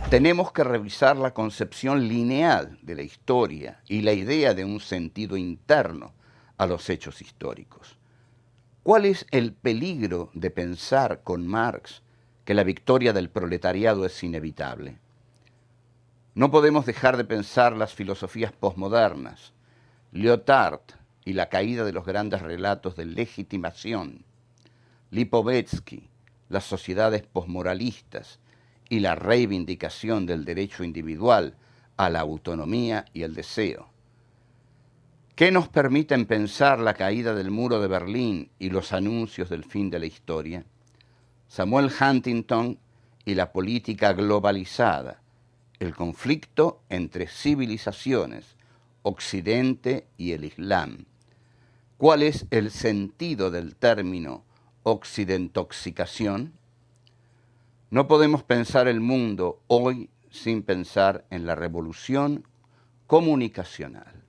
Tenemos que revisar la concepción lineal de la historia y la idea de un sentido interno a los hechos históricos. ¿Cuál es el peligro de pensar con Marx que la victoria del proletariado es inevitable? No podemos dejar de pensar las filosofías posmodernas, Lyotard y la caída de los grandes relatos de legitimación, Lipovetsky, las sociedades posmoralistas y la reivindicación del derecho individual a la autonomía y el deseo. ¿Qué nos permiten pensar la caída del muro de Berlín y los anuncios del fin de la historia? Samuel Huntington y la política globalizada, el conflicto entre civilizaciones, Occidente y el Islam. ¿Cuál es el sentido del término occidentoxicación? No podemos pensar el mundo hoy sin pensar en la revolución comunicacional.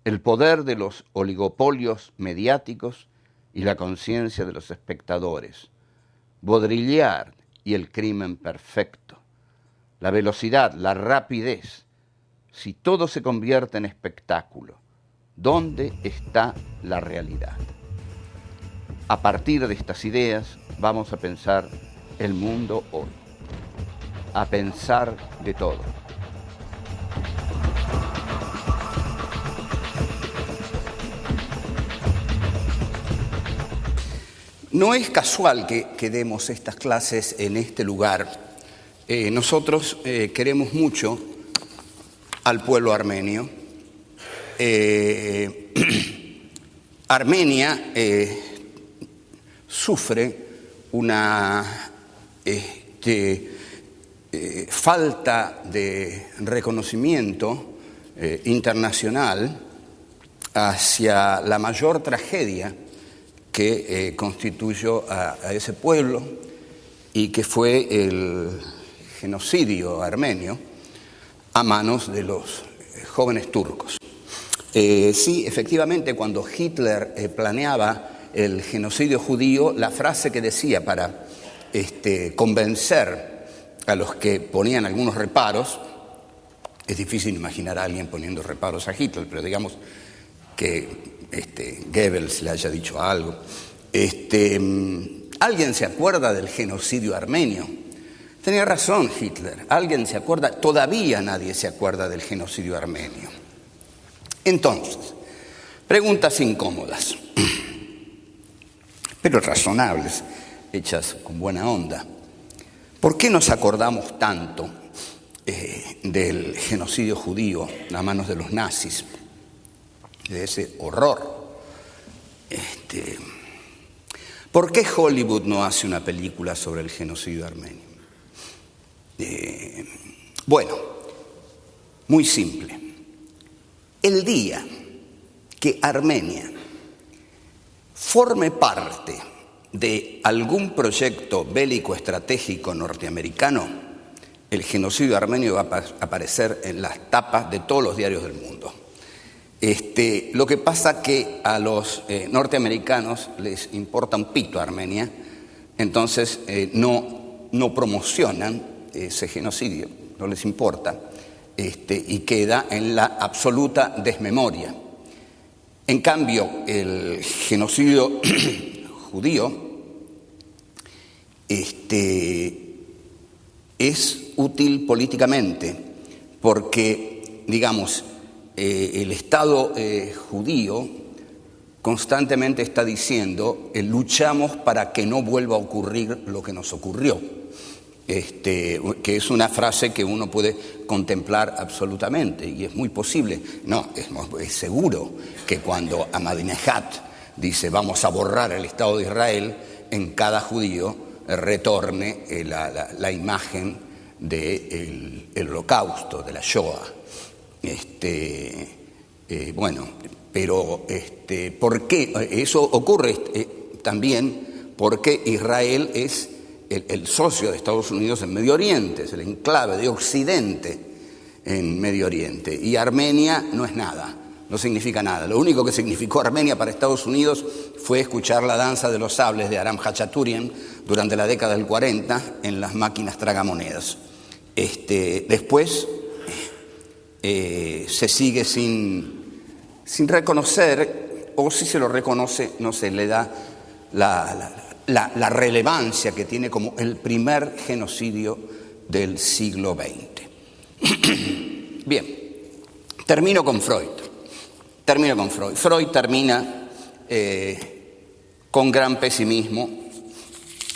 El poder de los oligopolios mediáticos y la conciencia de los espectadores. Baudrillard y el crimen perfecto. La velocidad, la rapidez. Si todo se convierte en espectáculo, ¿dónde está la realidad? A partir de estas ideas vamos a pensar el mundo hoy, a pensar de todo. No es casual que demos estas clases en este lugar. Nosotros queremos mucho al pueblo armenio. Armenia sufre una falta de reconocimiento internacional hacia la mayor tragedia que constituyó a ese pueblo y que fue el genocidio armenio a manos de los jóvenes turcos. Sí, efectivamente, cuando Hitler planeaba el genocidio judío, la frase que decía para convencer a los que ponían algunos reparos, es difícil imaginar a alguien poniendo reparos a Hitler, pero digamos que Goebbels le haya dicho algo. ¿Alguien se acuerda del genocidio armenio? Tenía razón Hitler, ¿alguien se acuerda? Todavía nadie se acuerda del genocidio armenio. Entonces, preguntas incómodas, pero razonables, hechas con buena onda. ¿Por qué nos acordamos tanto del genocidio judío a manos de los nazis? De ese horror. ¿Por qué Hollywood no hace una película sobre el genocidio armenio? Bueno, muy simple. El día que Armenia forme parte de algún proyecto bélico estratégico norteamericano, el genocidio armenio va a aparecer en las tapas de todos los diarios del mundo. Lo que pasa que a los norteamericanos les importa un pito Armenia, entonces no promocionan ese genocidio, no les importa, y queda en la absoluta desmemoria. En cambio, el genocidio judío es útil políticamente porque, digamos, el Estado judío constantemente está diciendo luchamos para que no vuelva a ocurrir lo que nos ocurrió, que es una frase que uno puede contemplar absolutamente y es muy posible, es seguro que cuando Ahmadinejad dice vamos a borrar el Estado de Israel, en cada judío retorne la imagen del Holocausto, de la Shoah. Bueno, pero ¿por qué? Eso ocurre también porque Israel es el socio de Estados Unidos en Medio Oriente, es el enclave de Occidente en Medio Oriente. Y Armenia no es nada, no significa nada. Lo único que significó Armenia para Estados Unidos fue escuchar la danza de los sables de Aram Hachaturian durante la década del 40 en las máquinas tragamonedas. Después se sigue sin reconocer, o si se lo reconoce, no se le da la relevancia que tiene como el primer genocidio del siglo XX. Bien, termino con Freud. Freud termina con gran pesimismo,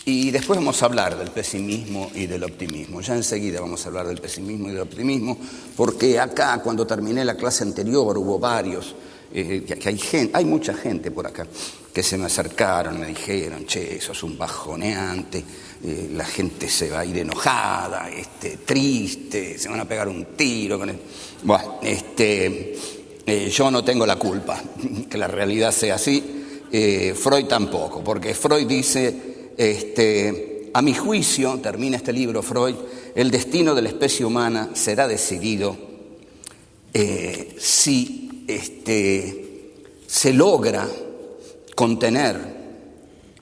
y después vamos a hablar del pesimismo y del optimismo. Ya enseguida vamos a hablar del pesimismo y del optimismo, porque acá, cuando terminé la clase anterior, hubo varios, hay mucha gente por acá que se me acercaron, me dijeron: che, eso es un bajoneante, la gente se va a ir enojada, triste, se van a pegar un tiro con él. Bueno, yo no tengo la culpa que la realidad sea así, Freud tampoco, porque Freud dice, a mi juicio, termina este libro Freud, el destino de la especie humana será decidido si se logra contener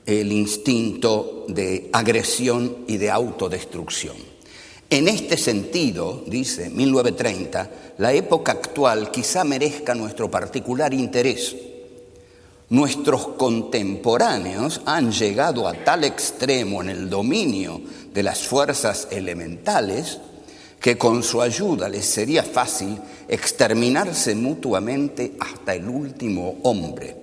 el instinto de agresión y de autodestrucción. En este sentido, dice 1930, la época actual quizá merezca nuestro particular interés. Nuestros contemporáneos han llegado a tal extremo en el dominio de las fuerzas elementales que con su ayuda les sería fácil exterminarse mutuamente hasta el último hombre.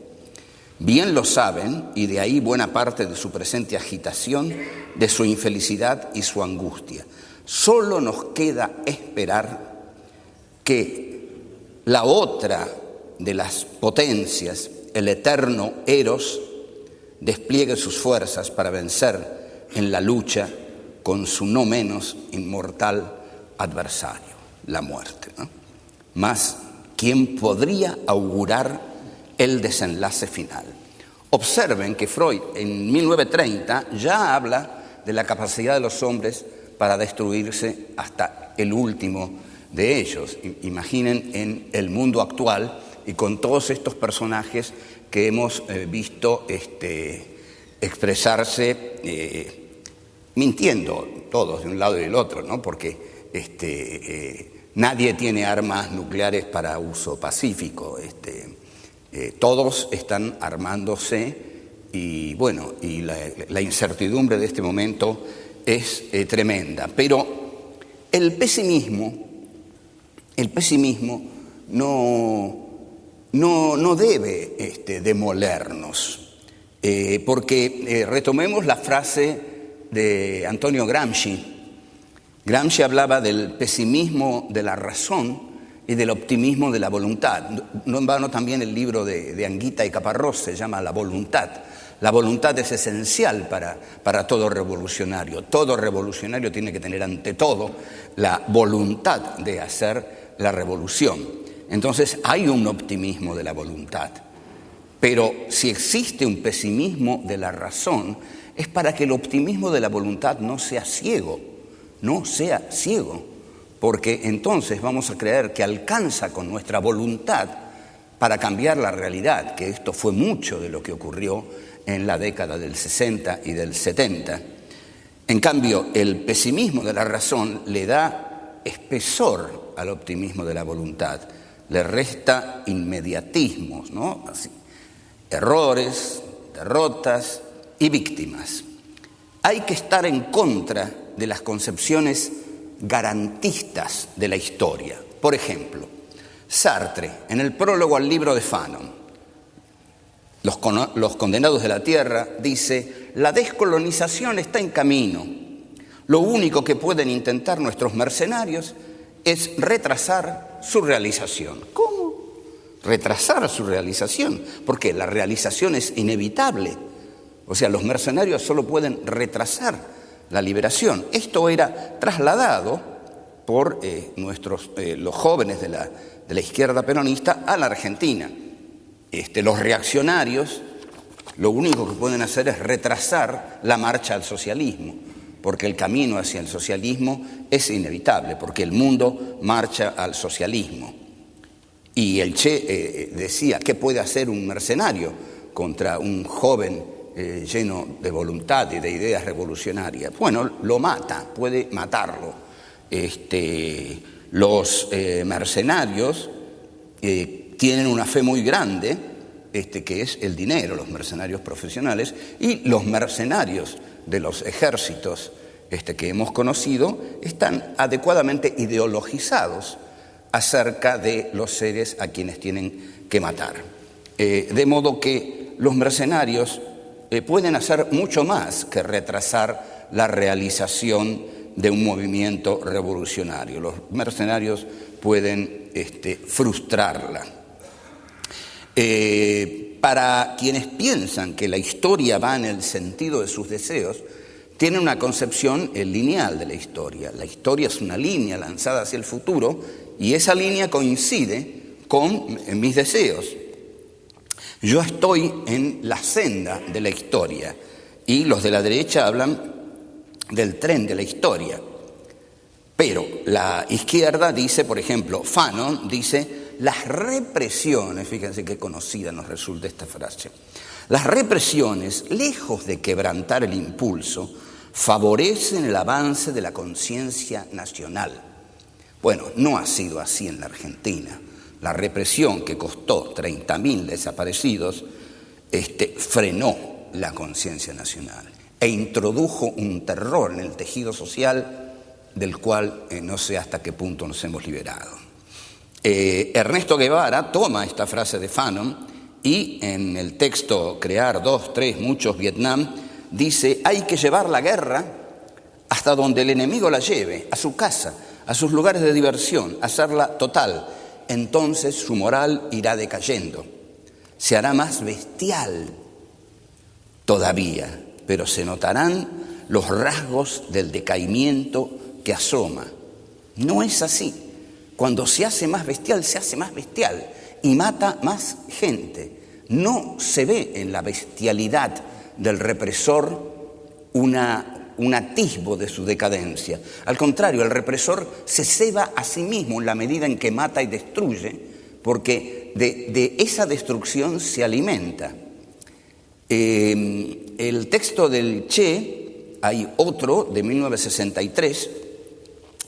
Bien lo saben, y de ahí buena parte de su presente agitación, de su infelicidad y su angustia. Solo nos queda esperar que la otra de las potencias, el eterno Eros, despliegue sus fuerzas para vencer en la lucha con su no menos inmortal adversario, la muerte, ¿no? Mas, ¿quién podría augurar el desenlace final? Observen que Freud en 1930 ya habla de la capacidad de los hombres para destruirse hasta el último de ellos. Imaginen en el mundo actual y con todos estos personajes que hemos visto expresarse mintiendo todos de un lado y del otro, ¿no? Porque nadie tiene armas nucleares para uso pacífico. Todos están armándose y bueno, y la incertidumbre de este momento es tremenda. Pero el pesimismo no debe demolernos, porque retomemos la frase de Antonio Gramsci. Gramsci hablaba del pesimismo de la razón y del optimismo de la voluntad. No en vano también el libro de Anguita y Caparrós se llama La voluntad. La voluntad es esencial para todo revolucionario. Todo revolucionario tiene que tener ante todo la voluntad de hacer la revolución. Entonces hay un optimismo de la voluntad, pero si existe un pesimismo de la razón, es para que el optimismo de la voluntad no sea ciego, porque entonces vamos a creer que alcanza con nuestra voluntad para cambiar la realidad, que esto fue mucho de lo que ocurrió en la década del 60 y del 70. En cambio, el pesimismo de la razón le da espesor al optimismo de la voluntad, le resta inmediatismos, ¿no? Así, errores, derrotas y víctimas. Hay que estar en contra de las concepciones garantistas de la historia. Por ejemplo, Sartre, en el prólogo al libro de Fanon, Los condenados de la tierra, dice: la descolonización está en camino. Lo único que pueden intentar nuestros mercenarios es retrasar su realización. ¿Cómo? Retrasar su realización, porque la realización es inevitable. O sea, los mercenarios solo pueden retrasar la liberación. Esto era trasladado por los jóvenes de la izquierda peronista a la Argentina. Los reaccionarios lo único que pueden hacer es retrasar la marcha al socialismo, porque el camino hacia el socialismo es inevitable, porque el mundo marcha al socialismo. Y el Che decía: ¿qué puede hacer un mercenario contra un joven lleno de voluntad y de ideas revolucionarias? Bueno, lo mata, puede matarlo. Los mercenarios tienen una fe muy grande, que es el dinero, los mercenarios profesionales, y los mercenarios de los ejércitos que hemos conocido están adecuadamente ideologizados acerca de los seres a quienes tienen que matar. De modo que los mercenarios pueden hacer mucho más que retrasar la realización de un movimiento revolucionario. Los mercenarios pueden frustrarla. Para quienes piensan que la historia va en el sentido de sus deseos, tienen una concepción lineal de la historia. La historia es una línea lanzada hacia el futuro y esa línea coincide con mis deseos. Yo estoy en la senda de la historia y los de la derecha hablan del tren de la historia. Pero la izquierda dice, por ejemplo, Fanon dice, las represiones, fíjense qué conocida nos resulta esta frase, las represiones, lejos de quebrantar el impulso, favorecen el avance de la conciencia nacional. Bueno, no ha sido así en la Argentina. La represión que costó 30.000 desaparecidos frenó la conciencia nacional e introdujo un terror en el tejido social del cual no sé hasta qué punto nos hemos liberado. Ernesto Guevara toma esta frase de Fanon y en el texto Crear 2, 3, muchos Vietnam dice: hay que llevar la guerra hasta donde el enemigo la lleve, a su casa, a sus lugares de diversión, hacerla total. Entonces su moral irá decayendo, se hará más bestial todavía, pero se notarán los rasgos del decaimiento que asoma. No es así. Cuando se hace más bestial y mata más gente. No se ve en la bestialidad del represor un atisbo de su decadencia. Al contrario, el represor se ceba a sí mismo en la medida en que mata y destruye, porque de esa destrucción se alimenta. El texto del Che, hay otro de 1963,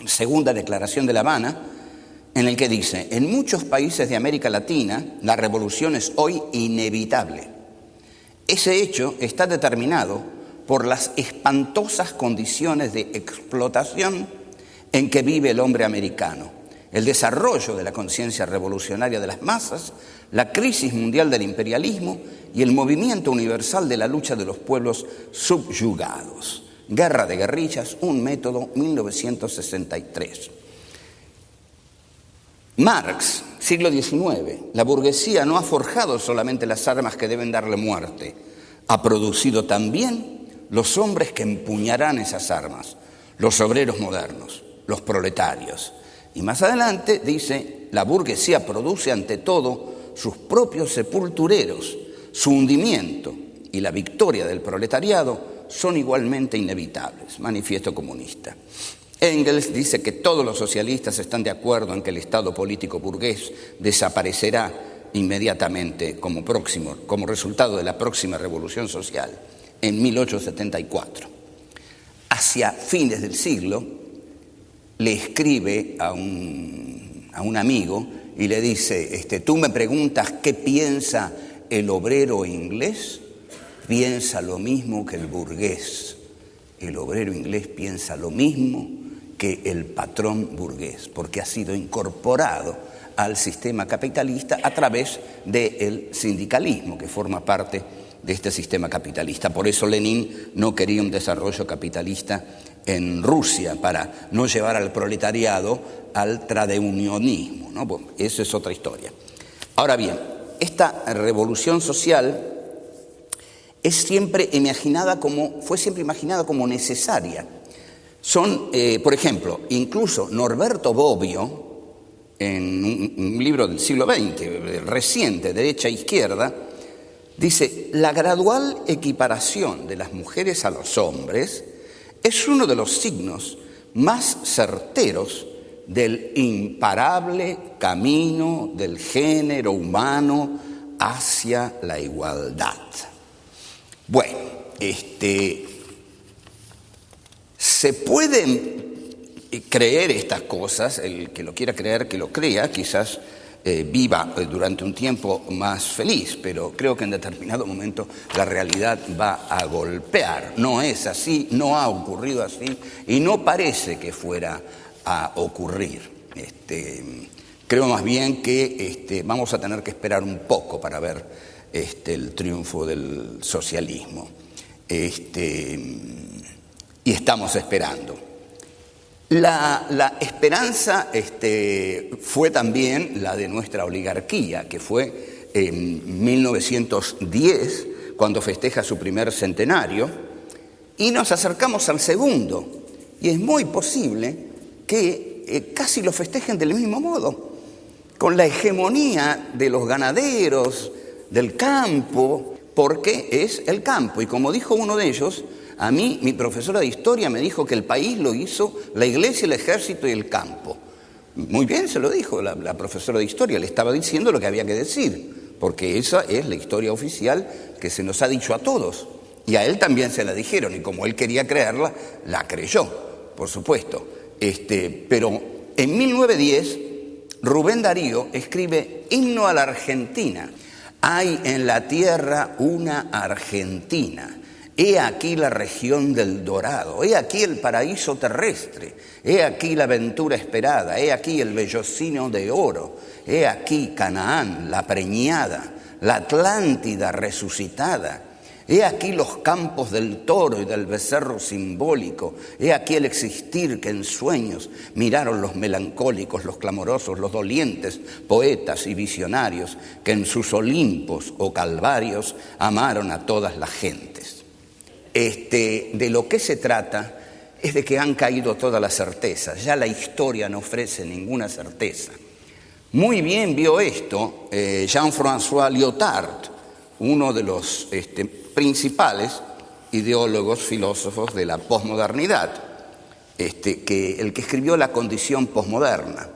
Segunda Declaración de La Habana, en el que dice: en muchos países de América Latina la revolución es hoy inevitable. Ese hecho está determinado por las espantosas condiciones de explotación en que vive el hombre americano, el desarrollo de la conciencia revolucionaria de las masas, la crisis mundial del imperialismo y el movimiento universal de la lucha de los pueblos subyugados. Guerra de guerrillas, un método, 1963. Marx, siglo XIX, la burguesía no ha forjado solamente las armas que deben darle muerte, ha producido también los hombres que empuñarán esas armas, los obreros modernos, los proletarios. Y más adelante dice, la burguesía produce ante todo sus propios sepultureros, su hundimiento y la victoria del proletariado son igualmente inevitables. Manifiesto comunista. Engels dice que todos los socialistas están de acuerdo en que el Estado político burgués desaparecerá inmediatamente como resultado de la próxima revolución social en 1874. Hacia fines del siglo le escribe a un amigo y le dice, tú me preguntas qué piensa el obrero inglés, piensa lo mismo que el burgués. El obrero inglés piensa lo mismo que el patrón burgués, porque ha sido incorporado al sistema capitalista a través del sindicalismo, que forma parte de este sistema capitalista. Por eso Lenin no quería un desarrollo capitalista en Rusia, para no llevar al proletariado al tradeunionismo, ¿no? Bueno, eso es otra historia. Ahora bien, esta revolución social fue siempre imaginada como necesaria. Por ejemplo, incluso Norberto Bobbio, en un libro del siglo XX, reciente, derecha e izquierda, dice: la gradual equiparación de las mujeres a los hombres es uno de los signos más certeros del imparable camino del género humano hacia la igualdad. Bueno, se pueden creer estas cosas, el que lo quiera creer, que lo crea, quizás viva durante un tiempo más feliz, pero creo que en determinado momento la realidad va a golpear. No es así, no ha ocurrido así y no parece que fuera a ocurrir. Creo más bien que vamos a tener que esperar un poco para ver el triunfo del socialismo. Y estamos esperando. La esperanza fue también la de nuestra oligarquía, que fue en 1910, cuando festeja su primer centenario, y nos acercamos al segundo. Y es muy posible que casi lo festejen del mismo modo, con la hegemonía de los ganaderos, del campo, porque es el campo. Y como dijo uno de ellos, a mí, mi profesora de historia me dijo que el país lo hizo la iglesia, el ejército y el campo. Muy bien se lo dijo la profesora de historia, le estaba diciendo lo que había que decir, porque esa es la historia oficial que se nos ha dicho a todos. Y a él también se la dijeron, y como él quería creerla, la creyó, por supuesto. Pero en 1910, Rubén Darío escribe Himno a la Argentina. Hay en la tierra una Argentina. He aquí la región del dorado, he aquí el paraíso terrestre, he aquí la aventura esperada, he aquí el vellocino de oro, he aquí Canaán, la preñada, la Atlántida resucitada, he aquí los campos del toro y del becerro simbólico, he aquí el existir que en sueños miraron los melancólicos, los clamorosos, los dolientes, poetas y visionarios que en sus Olimpos o Calvarios amaron a todas las gentes. De lo que se trata es de que han caído todas las certezas, ya la historia no ofrece ninguna certeza. Muy bien vio esto Jean-François Lyotard, uno de los principales ideólogos, filósofos de la posmodernidad, el que escribió La condición posmoderna.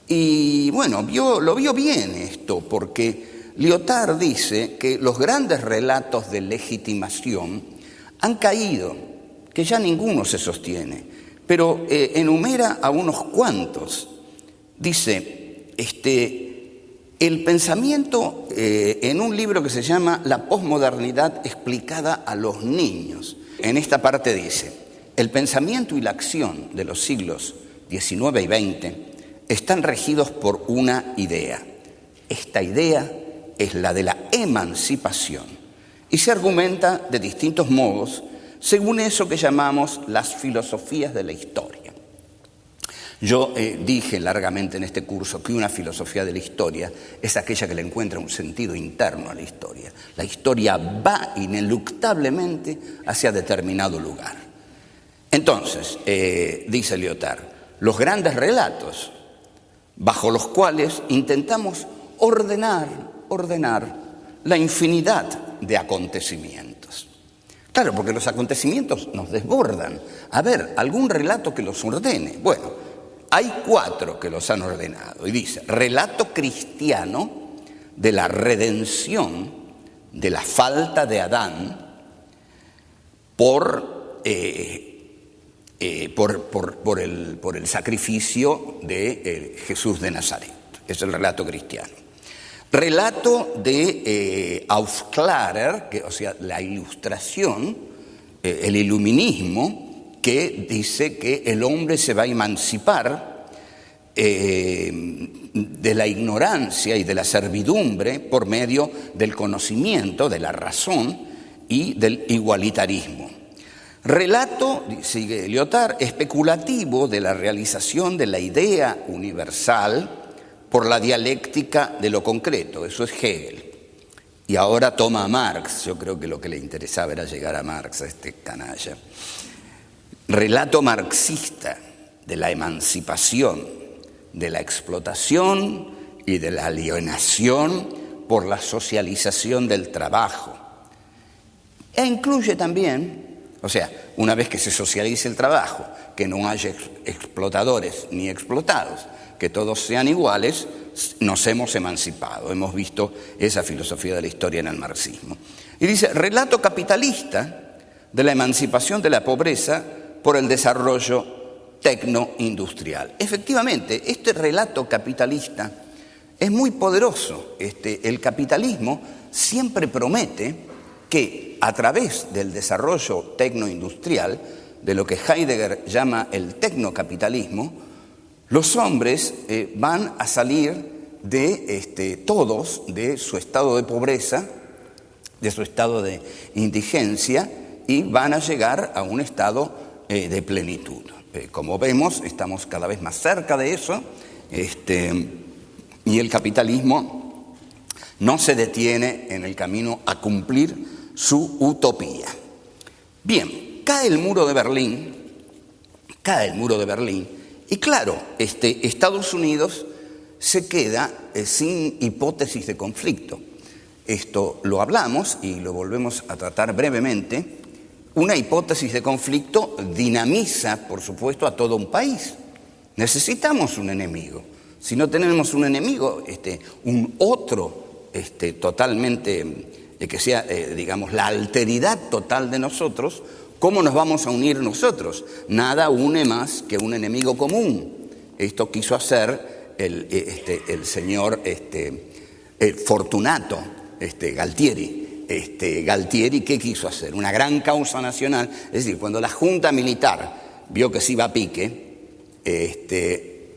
Y bueno, lo vio bien esto, porque Lyotard dice que los grandes relatos de legitimación han caído, que ya ninguno se sostiene, pero enumera a unos cuantos. Dice, el pensamiento en un libro que se llama La posmodernidad explicada a los niños. En esta parte dice, el pensamiento y la acción de los siglos XIX y XX están regidos por una idea. Esta idea es la de la emancipación. Y se argumenta de distintos modos según eso que llamamos las filosofías de la historia. Yo dije largamente en este curso que una filosofía de la historia es aquella que le encuentra un sentido interno a la historia. La historia va ineluctablemente hacia determinado lugar. Entonces, dice Lyotard, los grandes relatos bajo los cuales intentamos ordenar la infinidad de acontecimientos. Claro, porque los acontecimientos nos desbordan. A ver, algún relato que los ordene. Bueno, hay 4 que los han ordenado. Y dice, relato cristiano de la redención de la falta de Adán por el sacrificio de Jesús de Nazaret. Es el relato cristiano. Relato de Aufklarer, o sea, la ilustración, el iluminismo, que dice que el hombre se va a emancipar de la ignorancia y de la servidumbre por medio del conocimiento, de la razón y del igualitarismo. Relato, sigue Lyotard, especulativo de la realización de la idea universal por la dialéctica de lo concreto, eso es Hegel. Y ahora toma a Marx, yo creo que lo que le interesaba era llegar a Marx, a este canalla. Relato marxista de la emancipación, de la explotación y de la alienación por la socialización del trabajo. E incluye también, o sea, una vez que se socialice el trabajo, que no haya explotadores ni explotados, que todos sean iguales, nos hemos emancipado. Hemos visto esa filosofía de la historia en el marxismo. Y dice, relato capitalista de la emancipación de la pobreza por el desarrollo tecnoindustrial. Efectivamente, este relato capitalista es muy poderoso. El capitalismo siempre promete que a través del desarrollo tecnoindustrial, de lo que Heidegger llama el tecnocapitalismo, los hombres van a salir todos de su estado de pobreza, de su estado de indigencia, y van a llegar a un estado de plenitud. Como vemos, estamos cada vez más cerca de eso, y el capitalismo no se detiene en el camino a cumplir su utopía. Bien, cae el muro de Berlín, y claro, Estados Unidos se queda sin hipótesis de conflicto. Esto lo hablamos y lo volvemos a tratar brevemente. Una hipótesis de conflicto dinamiza, por supuesto, a todo un país. Necesitamos un enemigo. Si no tenemos un enemigo, un otro totalmente, que sea, digamos, la alteridad total de nosotros, ¿cómo nos vamos a unir nosotros? Nada une más que un enemigo común. Esto quiso hacer el señor Fortunato Galtieri. Galtieri, ¿qué quiso hacer? Una gran causa nacional. Es decir, cuando la Junta Militar vio que se iba a pique,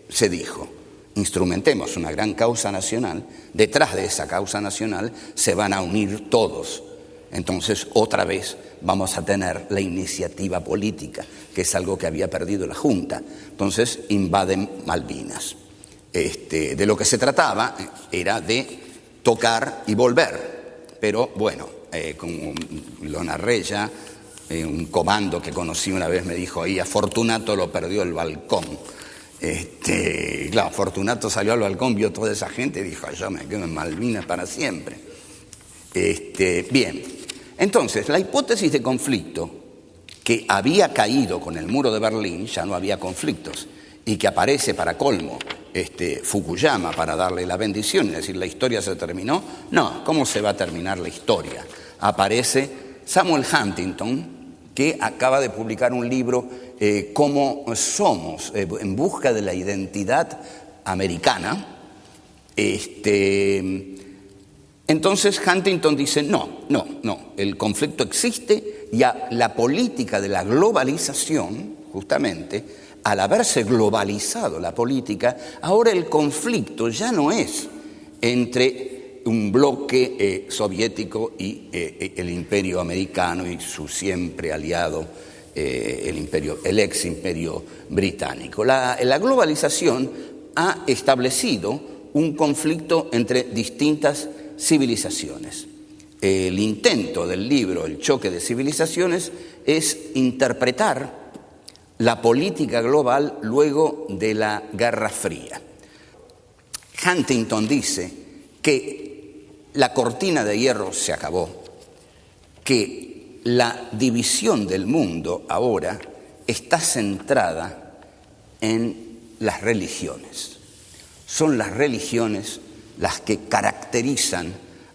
se dijo: instrumentemos una gran causa nacional, detrás de esa causa nacional se van a unir todos. Entonces, otra vez vamos a tener la iniciativa política, que es algo que había perdido la Junta. Entonces, invaden Malvinas. De lo que se trataba era de tocar y volver. Pero bueno, como lo narré ya, un comando que conocí una vez me dijo: ahí a Fortunato lo perdió el balcón. Claro, Fortunato salió al balcón, vio toda esa gente y dijo: yo me quedo en Malvinas para siempre. Bien, entonces la hipótesis de conflicto que había caído con el muro de Berlín, ya no había conflictos, y que aparece para colmo Fukuyama para darle la bendición, es decir, la historia se terminó. No, ¿cómo se va a terminar la historia? Aparece Samuel Huntington, que acaba de publicar un libro, Cómo somos, en busca de la identidad americana. Entonces Huntington dice: no, el conflicto existe, y la política de la globalización, justamente, al haberse globalizado la política, ahora el conflicto ya no es entre un bloque soviético y el imperio americano y su siempre aliado, el ex imperio británico. La globalización ha establecido un conflicto entre distintas civilizaciones. El intento del libro El choque de civilizaciones es interpretar la política global luego de la Guerra Fría. Huntington dice que la cortina de hierro se acabó, que la división del mundo ahora está centrada en las religiones. Son las religiones las que caracterizan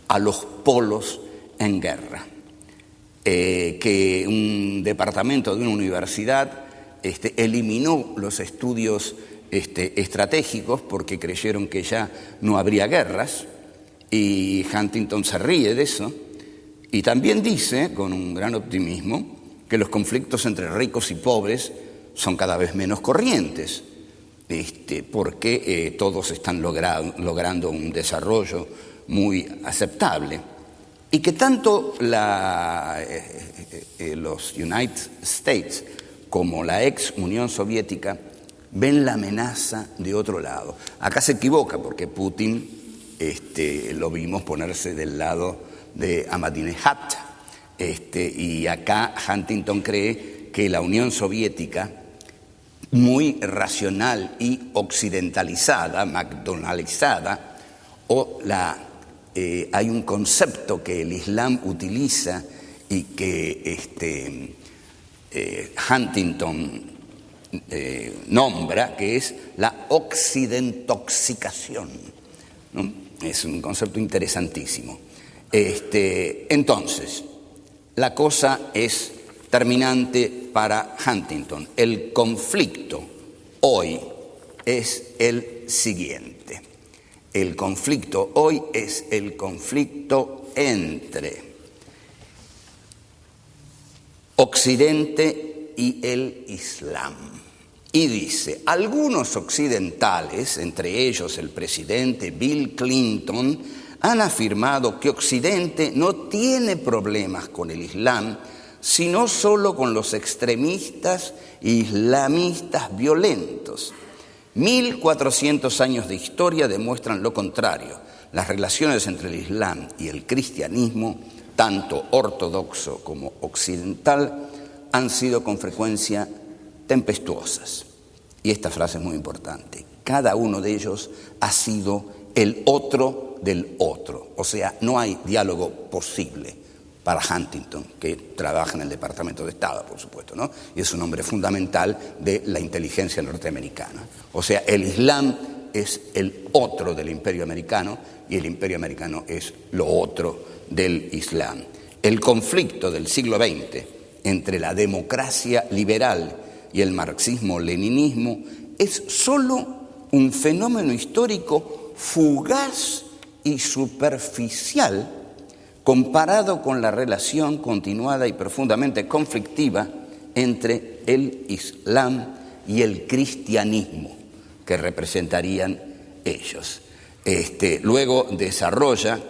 a los polos en guerra. Que un departamento de una universidad eliminó los estudios estratégicos porque creyeron que ya no habría guerras, y Huntington se ríe de eso, y también dice, con un gran optimismo, que los conflictos entre ricos y pobres son cada vez menos corrientes, porque todos están logrando un desarrollo muy aceptable, y que tanto los United States como la ex Unión Soviética ven la amenaza de otro lado. Acá se equivoca, porque Putin lo vimos ponerse del lado de Ahmadinejad, y acá Huntington cree que la Unión Soviética, muy racional y occidentalizada, McDonaldizada, hay un concepto que el Islam utiliza y que Huntington nombra, que es la occidentoxicación, ¿no? Es un concepto interesantísimo. Entonces, la cosa es terminante para Huntington. El conflicto hoy es el siguiente. El conflicto hoy es el conflicto entre Occidente y el Islam. Y dice, algunos occidentales, entre ellos el presidente Bill Clinton, han afirmado que Occidente no tiene problemas con el Islam, sino solo con los extremistas islamistas violentos. 1400 años de historia demuestran lo contrario. Las relaciones entre el Islam y el cristianismo, tanto ortodoxo como occidental, han sido con frecuencia tempestuosas. Y esta frase es muy importante. Cada uno de ellos ha sido el otro del otro. O sea, no hay diálogo posible para Huntington, que trabaja en el Departamento de Estado, por supuesto, ¿no? Y es un hombre fundamental de la inteligencia norteamericana. O sea, el Islam es el otro del Imperio americano y el Imperio americano es lo otro del Islam. El conflicto del siglo XX entre la democracia liberal y el marxismo-leninismo es solo un fenómeno histórico fugaz y superficial comparado con la relación continuada y profundamente conflictiva entre el Islam y el cristianismo que representarían ellos. Luego desarrolla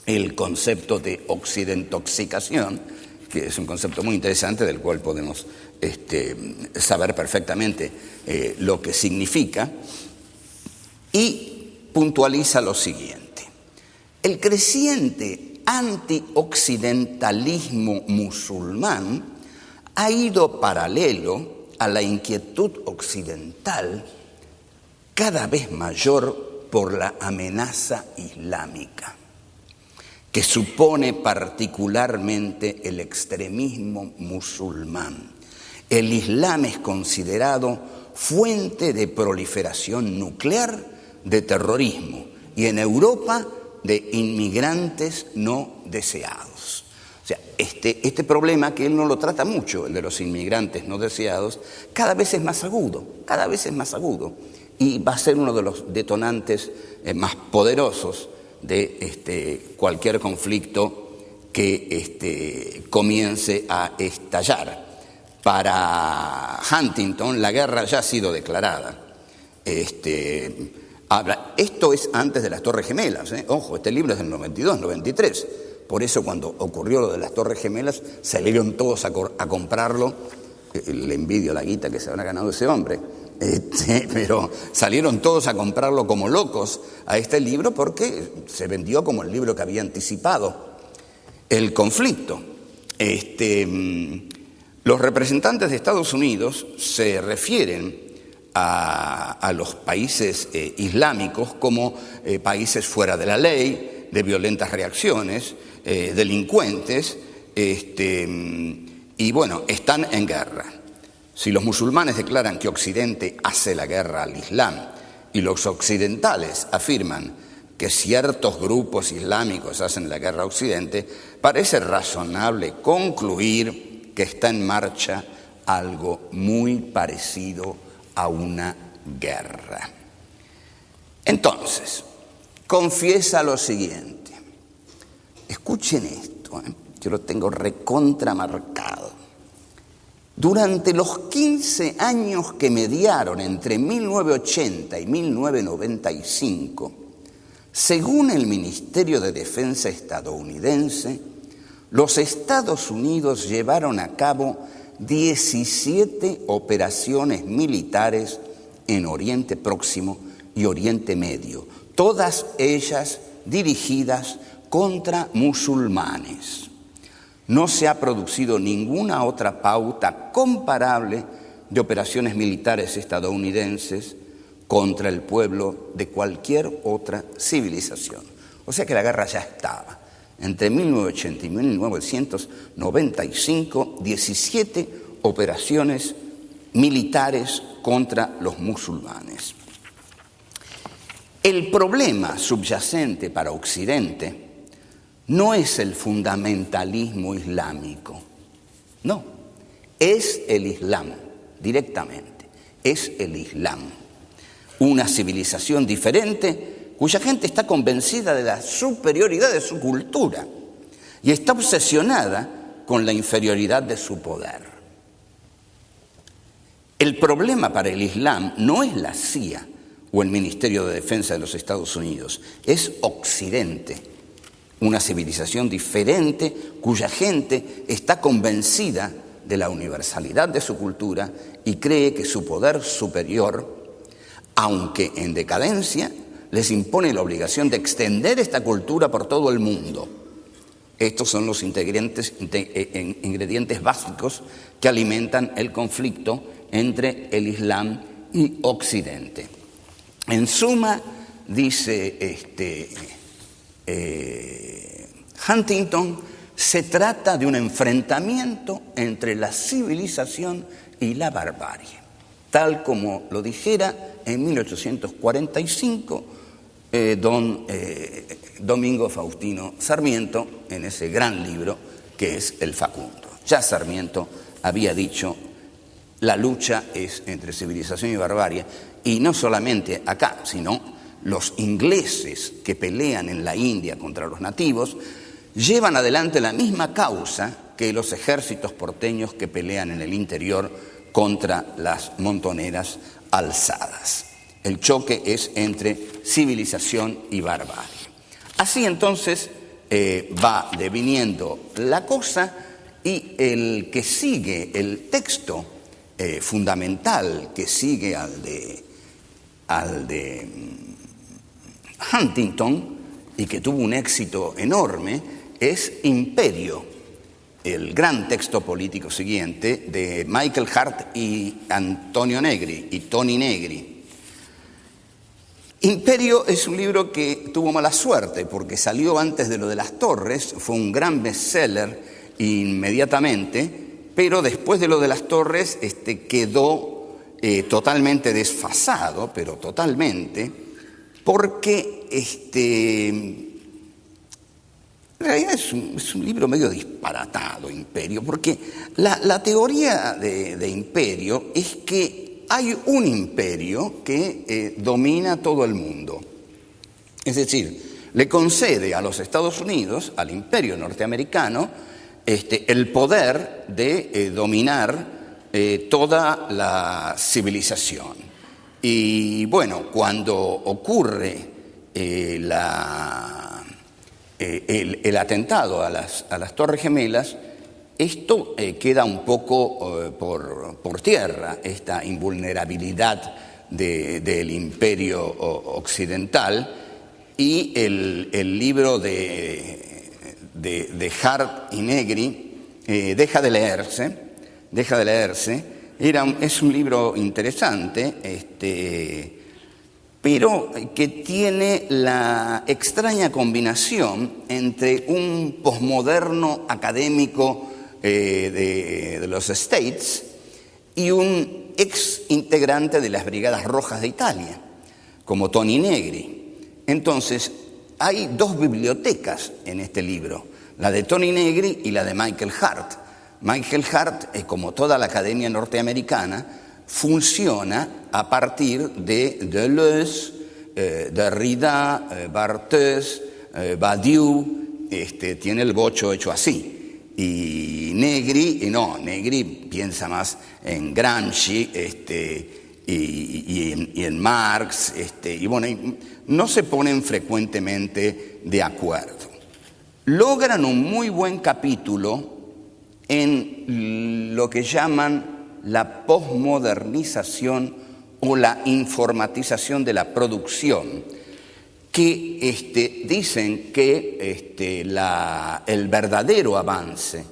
el concepto de occidentoxicación, que es un concepto muy interesante del cual podemos saber perfectamente lo que significa, y puntualiza lo siguiente. El creciente antioccidentalismo musulmán ha ido paralelo a la inquietud occidental cada vez mayor por la amenaza islámica, que supone particularmente el extremismo musulmán. El Islam es considerado fuente de proliferación nuclear de terrorismo y en Europa de inmigrantes no deseados. O sea, este problema, que él no lo trata mucho, el de los inmigrantes no deseados, cada vez es más agudo, y va a ser uno de los detonantes más poderosos de cualquier conflicto que comience a estallar. Para Huntington, la guerra ya ha sido declarada. Esto es antes de las Torres Gemelas. Ojo, este libro es del 92, 93. Por eso cuando ocurrió lo de las Torres Gemelas, salieron todos a comprarlo. Le envidio la guita que se habrá ganado ese hombre. Pero salieron todos a comprarlo como locos a este libro porque se vendió como el libro que había anticipado el conflicto. Los representantes de Estados Unidos se refieren a los países islámicos como países fuera de la ley, de violentas reacciones, delincuentes, y bueno, están en guerra. Si los musulmanes declaran que Occidente hace la guerra al Islam y los occidentales afirman que ciertos grupos islámicos hacen la guerra a Occidente, parece razonable concluir que está en marcha algo muy parecido a una guerra. Entonces, confiesa lo siguiente. Escuchen esto, yo lo tengo recontramarcado. Durante los 15 años que mediaron entre 1980 y 1995, según el Ministerio de Defensa estadounidense, los Estados Unidos llevaron a cabo 17 operaciones militares en Oriente Próximo y Oriente Medio, todas ellas dirigidas contra musulmanes. No se ha producido ninguna otra pauta comparable de operaciones militares estadounidenses contra el pueblo de cualquier otra civilización. O sea que la guerra ya estaba. Entre 1980 y 1995, 17 operaciones militares contra los musulmanes. El problema subyacente para Occidente no es el fundamentalismo islámico, no, es el Islam directamente. es el Islam, una civilización diferente cuya gente está convencida de la superioridad de su cultura y está obsesionada con la inferioridad de su poder. El problema para el Islam no es la CIA o el Ministerio de Defensa de los Estados Unidos, es Occidente, una civilización diferente cuya gente está convencida de la universalidad de su cultura y cree que su poder superior, aunque en decadencia, les impone la obligación de extender esta cultura por todo el mundo. Estos son los ingredientes básicos que alimentan el conflicto entre el Islam y Occidente. En suma, dice Huntington, se trata de un enfrentamiento entre la civilización y la barbarie, tal como lo dijera en 1845 don Domingo Faustino Sarmiento en ese gran libro que es El Facundo. Ya Sarmiento había dicho: la lucha es entre civilización y barbarie, y no solamente acá, sino los ingleses que pelean en la India contra los nativos llevan adelante la misma causa que los ejércitos porteños que pelean en el interior contra las montoneras alzadas. El choque es entre civilización y barbarie. Así entonces va deviniendo la cosa, y el que sigue, el texto fundamental que sigue al de Huntington y que tuvo un éxito enorme es Imperio, el gran texto político siguiente de Michael Hart y Antonio Negri y Tony Negri. Imperio es un libro que tuvo mala suerte porque salió antes de lo de las Torres, fue un gran bestseller inmediatamente, pero después de lo de las Torres quedó totalmente desfasado, pero totalmente, porque en realidad es un libro medio disparatado, Imperio, porque la teoría de Imperio es que hay un imperio que domina todo el mundo. Es decir, le concede a los Estados Unidos, al imperio norteamericano, el poder de dominar toda la civilización. Y bueno, cuando ocurre el atentado a las Torres Gemelas, esto queda un poco por tierra, esta invulnerabilidad del imperio occidental, y el libro de Hart y Negri deja de leerse. Es un libro interesante, pero que tiene la extraña combinación entre un posmoderno académico de los States y un ex integrante de las Brigadas Rojas de Italia, como Tony Negri. Entonces, hay dos bibliotecas en este libro, la de Tony Negri y la de Michael Hart. Michael Hart, como toda la academia norteamericana, funciona a partir de Deleuze, Derrida, Barthes, Badiou, tiene el bocho hecho así. Y Negri piensa más en Gramsci y en Marx, y bueno, no se ponen frecuentemente de acuerdo. Logran un muy buen capítulo en lo que llaman la posmodernización o la informatización de la producción, que dicen que el verdadero avance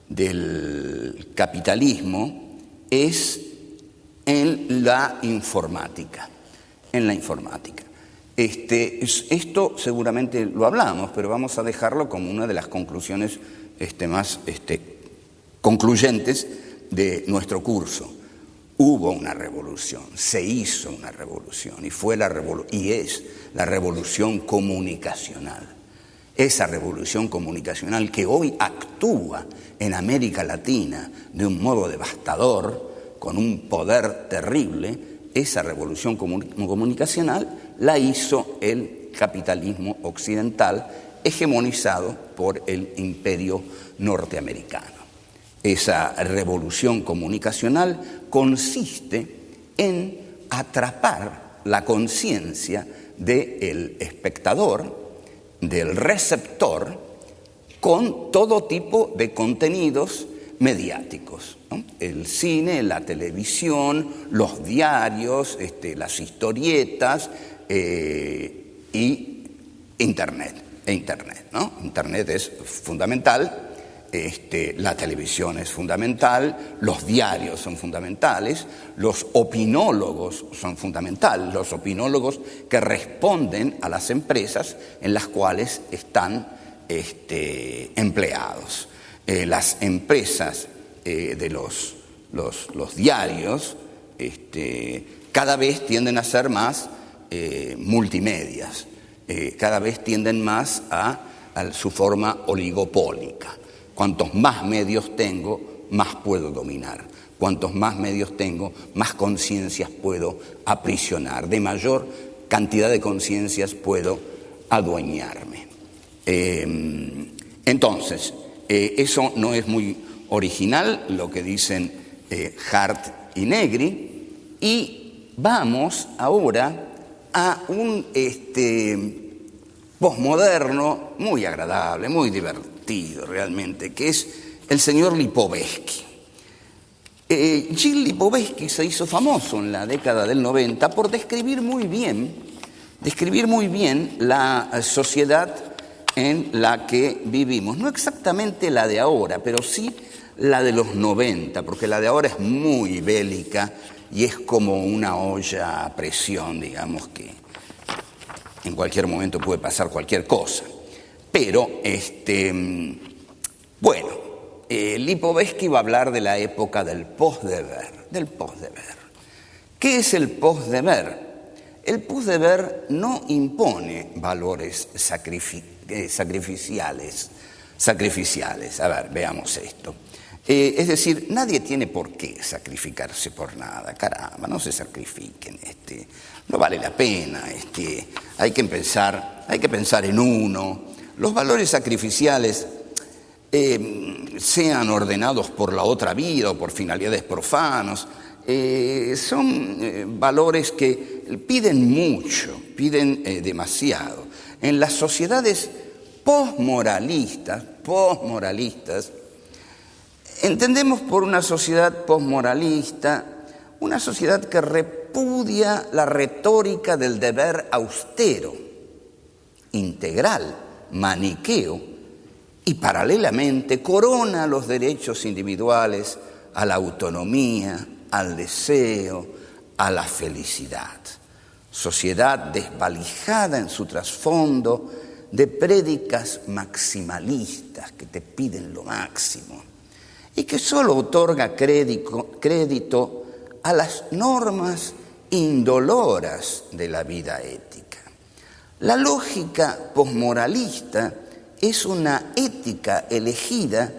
del capitalismo es en la informática. Esto seguramente lo hablamos, pero vamos a dejarlo como una de las conclusiones más concluyentes de nuestro curso. Hubo una revolución, se hizo una revolución, y es la revolución comunicacional. Esa revolución comunicacional que hoy actúa en América Latina de un modo devastador, con un poder terrible, esa revolución comunicacional la hizo el capitalismo occidental, hegemonizado por el imperio norteamericano. Esa revolución comunicacional consiste en atrapar la conciencia del espectador, del receptor, con todo tipo de contenidos mediáticos, ¿no? El cine, la televisión, los diarios, las historietas y Internet. ¿No? Internet es fundamental, la televisión es fundamental, los diarios son fundamentales, los opinólogos son fundamentales, los opinólogos que responden a las empresas en las cuales están empleados. Las empresas de los diarios cada vez tienden a ser más multimedias, cada vez tienden más a su forma oligopólica. Cuantos más medios tengo, más puedo dominar. Cuantos más medios tengo, más conciencias puedo aprisionar. De mayor cantidad de conciencias puedo adueñarme. Entonces, eso no es muy original, lo que dicen Hart y Negri, y vamos ahora a un posmoderno muy agradable, muy divertido realmente, que es el señor Lipovetsky. Gilles Lipovetsky se hizo famoso en la década del 90 por describir muy bien la sociedad en la que vivimos. No exactamente la de ahora, pero sí la de los 90, porque la de ahora es muy bélica y es como una olla a presión, digamos, que en cualquier momento puede pasar cualquier cosa. Pero, Lipovetsky va a hablar de la época del postdeber. ¿Qué es el postdeber? El postdeber no impone valores sacrificiales. A ver, veamos esto. Es decir, nadie tiene por qué sacrificarse por nada. Caramba, no se sacrifiquen. No vale la pena. Hay que pensar en uno. Los valores sacrificiales, sean ordenados por la otra vida o por finalidades profanas, son valores que piden mucho, piden demasiado. En las sociedades posmoralistas, entendemos por una sociedad posmoralista una sociedad que repudia la retórica del deber austero, integral, maniqueo, y paralelamente corona los derechos individuales a la autonomía, al deseo, a la felicidad. Sociedad desvalijada en su trasfondo de prédicas maximalistas que te piden lo máximo y que solo otorga crédito a las normas indoloras de la vida ética. La lógica posmoralista es una ética elegida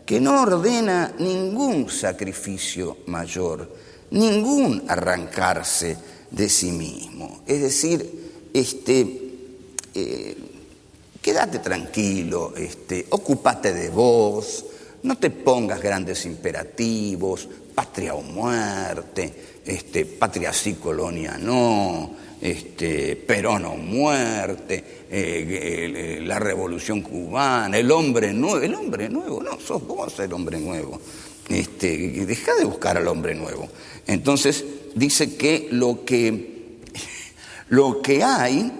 que no ordena ningún sacrificio mayor, ningún arrancarse de sí mismo. Es decir, quédate tranquilo, ocúpate de vos, no te pongas grandes imperativos, patria o muerte, patria sí, colonia no, Perón o muerte, la revolución cubana, el hombre nuevo, no, sos vos el hombre nuevo. Deja de buscar al hombre nuevo. Entonces dice que lo que hay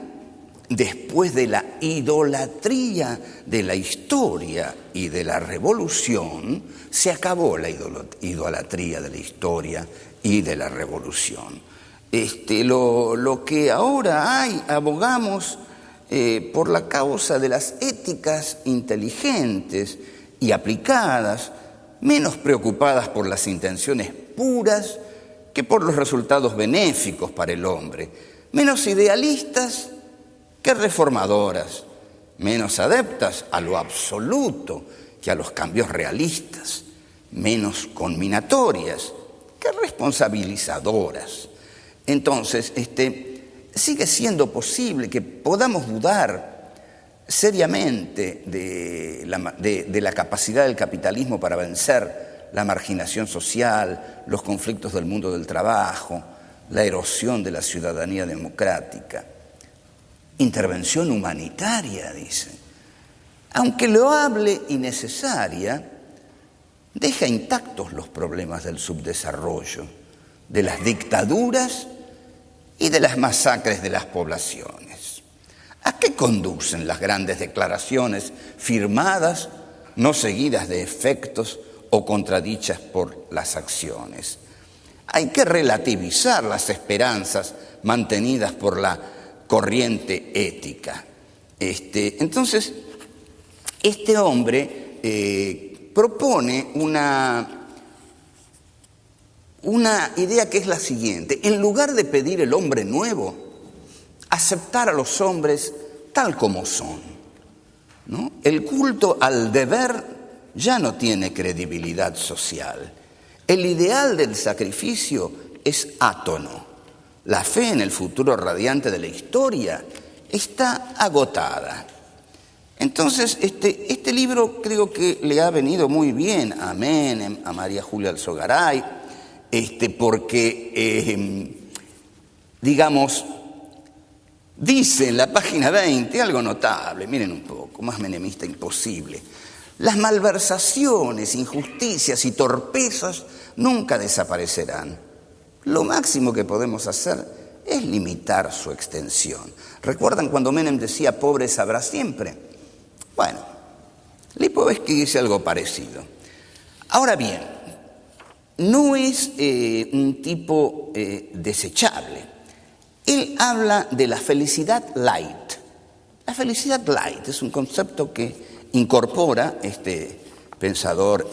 después de la idolatría de la historia y de la revolución, se acabó la idolatría de la historia y de la revolución. Lo que ahora hay, abogamos por la causa de las éticas inteligentes y aplicadas, menos preocupadas por las intenciones puras que por los resultados benéficos para el hombre, menos idealistas que reformadoras, menos adeptas a lo absoluto que a los cambios realistas, menos conminatorias que responsabilizadoras. Entonces, sigue siendo posible que podamos dudar seriamente de la capacidad del capitalismo para vencer la marginación social, los conflictos del mundo del trabajo, la erosión de la ciudadanía democrática. Intervención humanitaria, dice. Aunque loable y necesaria, deja intactos los problemas del subdesarrollo, de las dictaduras y de las masacres de las poblaciones. ¿A qué conducen las grandes declaraciones firmadas, no seguidas de efectos o contradichas por las acciones? Hay que relativizar las esperanzas mantenidas por la corriente ética. Entonces, este hombre propone una idea que es la siguiente: en lugar de pedir el hombre nuevo, aceptar a los hombres tal como son, ¿no? El culto al deber ya no tiene credibilidad social. El ideal del sacrificio es átono. La fe en el futuro radiante de la historia está agotada. Entonces, este libro creo que le ha venido muy bien a Menem, a María Julia Alzogaray, porque, digamos, dice en la página 20 algo notable, miren un poco, más menemista imposible. Las malversaciones, injusticias y torpezas nunca desaparecerán. Lo máximo que podemos hacer es limitar su extensión. ¿Recuerdan cuando Menem decía pobre sabrá siempre? Bueno, Lipovetsky dice algo parecido. Ahora bien, no es un tipo desechable. Él habla de la felicidad light. La felicidad light es un concepto que incorpora este pensador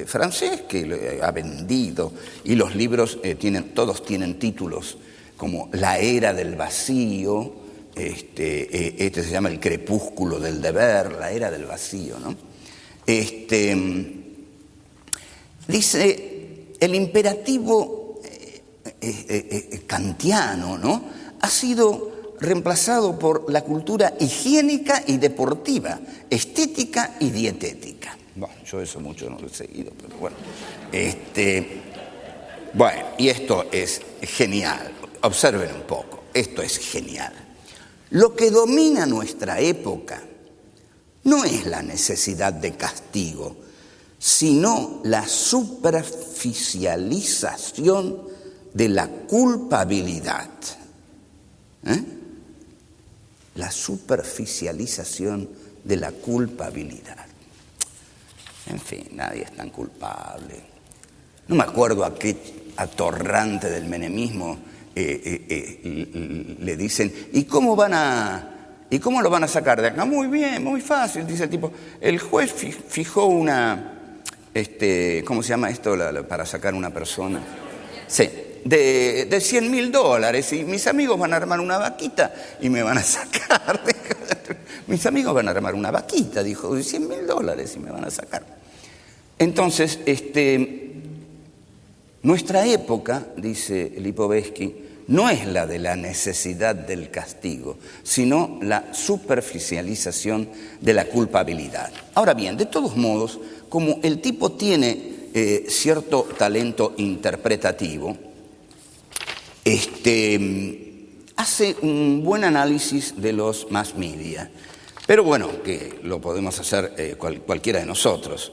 francés que ha vendido, y los libros todos tienen títulos como La era del vacío, se llama El crepúsculo del deber, la era del vacío, ¿no? Dice, el imperativo kantiano, ¿no?, ha sido reemplazado por la cultura higiénica y deportiva, estética y dietética. Bueno, yo eso mucho no lo he seguido, pero bueno. Bueno, y esto es genial. Observen un poco, esto es genial. Lo que domina nuestra época no es la necesidad de castigo, sino la superficialización de la culpabilidad. La superficialización de la culpabilidad. En fin, nadie es tan culpable. No me acuerdo a qué atorrante del menemismo le dicen, ¿y cómo lo van a sacar de acá? Muy bien, muy fácil, dice el tipo. El juez fijó una, ¿cómo se llama esto para sacar a una persona? Sí, de $100.000, y mis amigos van a armar una vaquita y me van a sacar. Mis amigos van a armar una vaquita, dijo, de $100.000 y me van a sacar. Entonces, nuestra época, dice Lipovetsky, no es la de la necesidad del castigo, sino la superficialización de la culpabilidad. Ahora bien, de todos modos, como el tipo tiene cierto talento interpretativo, hace un buen análisis de los mass media. Pero bueno, que lo podemos hacer cualquiera de nosotros.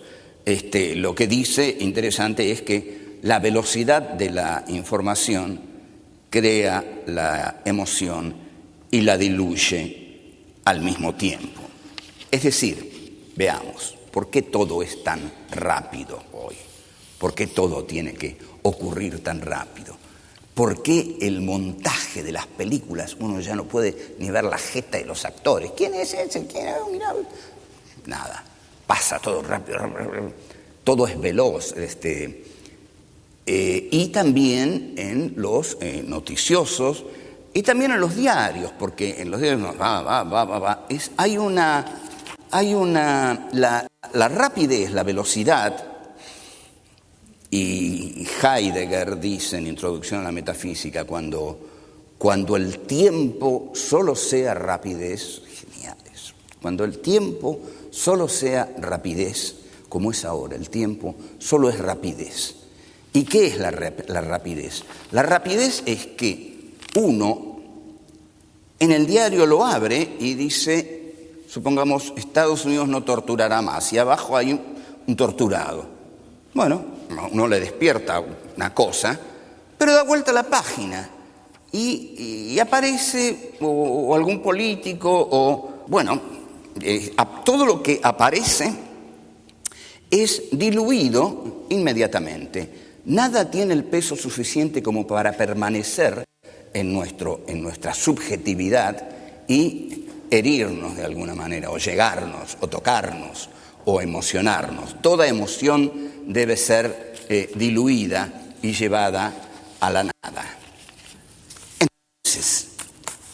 Lo que dice, interesante, es que la velocidad de la información crea la emoción y la diluye al mismo tiempo. Es decir, veamos, ¿por qué todo es tan rápido hoy? ¿Por qué todo tiene que ocurrir tan rápido? ¿Por qué el montaje de las películas uno ya no puede ni ver la jeta de los actores? ¿Quién es ese? ¿Quién es? Mirá. Nada, pasa todo rápido, todo es veloz. Y también en los noticiosos y también en los diarios, porque en los diarios la rapidez, la velocidad Y Heidegger dice en Introducción a la Metafísica, cuando el tiempo solo sea rapidez, geniales, cuando el tiempo solo sea rapidez, como es ahora, el tiempo solo es rapidez. ¿Y qué es la rapidez? La rapidez es que uno en el diario lo abre y dice, supongamos, Estados Unidos no torturará más, y abajo hay un torturado. Bueno, uno le despierta una cosa, pero da vuelta a la página y aparece o algún político o, bueno, todo lo que aparece es diluido inmediatamente. Nada tiene el peso suficiente como para permanecer en nuestra subjetividad y herirnos de alguna manera, o llegarnos, o tocarnos, o emocionarnos. Toda emoción debe ser diluida y llevada a la nada. Entonces,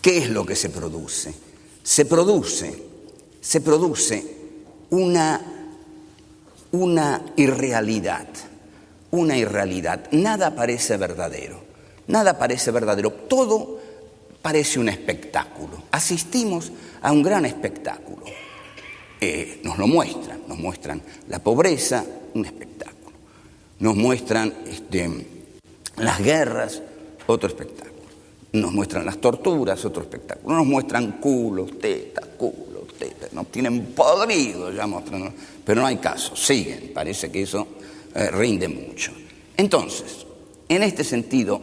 ¿qué es lo que se produce? Se produce una irrealidad. Una irrealidad. Nada parece verdadero. Nada parece verdadero. Todo parece un espectáculo. Asistimos a un gran espectáculo. Nos lo muestran la pobreza, un espectáculo. Nos muestran las guerras, otro espectáculo. Nos muestran las torturas, otro espectáculo. Nos muestran culos, tetas. Nos tienen podridos ya mostrando, pero no hay caso, siguen. Parece que eso rinde mucho. Entonces, en este sentido,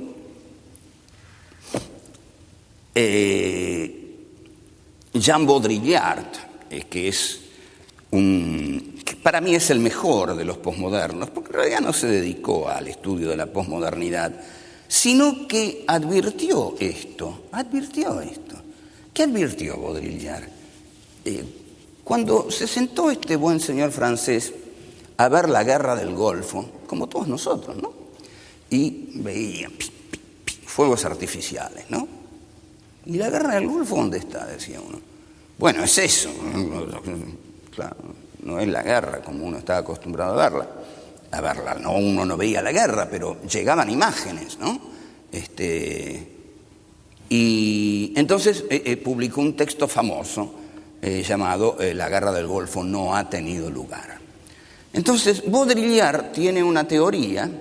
Jean Baudrillard, que para mí es el mejor de los posmodernos, porque en realidad no se dedicó al estudio de la posmodernidad, sino que advirtió esto. ¿Qué advirtió Baudrillard? Cuando se sentó este buen señor francés a ver la guerra del Golfo, como todos nosotros, ¿no? Y veía fuegos artificiales, ¿no? ¿Y la guerra del Golfo dónde está?, decía uno. Bueno, es eso. Claro, no es la guerra como uno estaba acostumbrado a verla. No, uno no veía la guerra, pero llegaban imágenes, ¿no? Y entonces publicó un texto famoso llamado La guerra del Golfo no ha tenido lugar. Entonces, Baudrillard tiene una teoría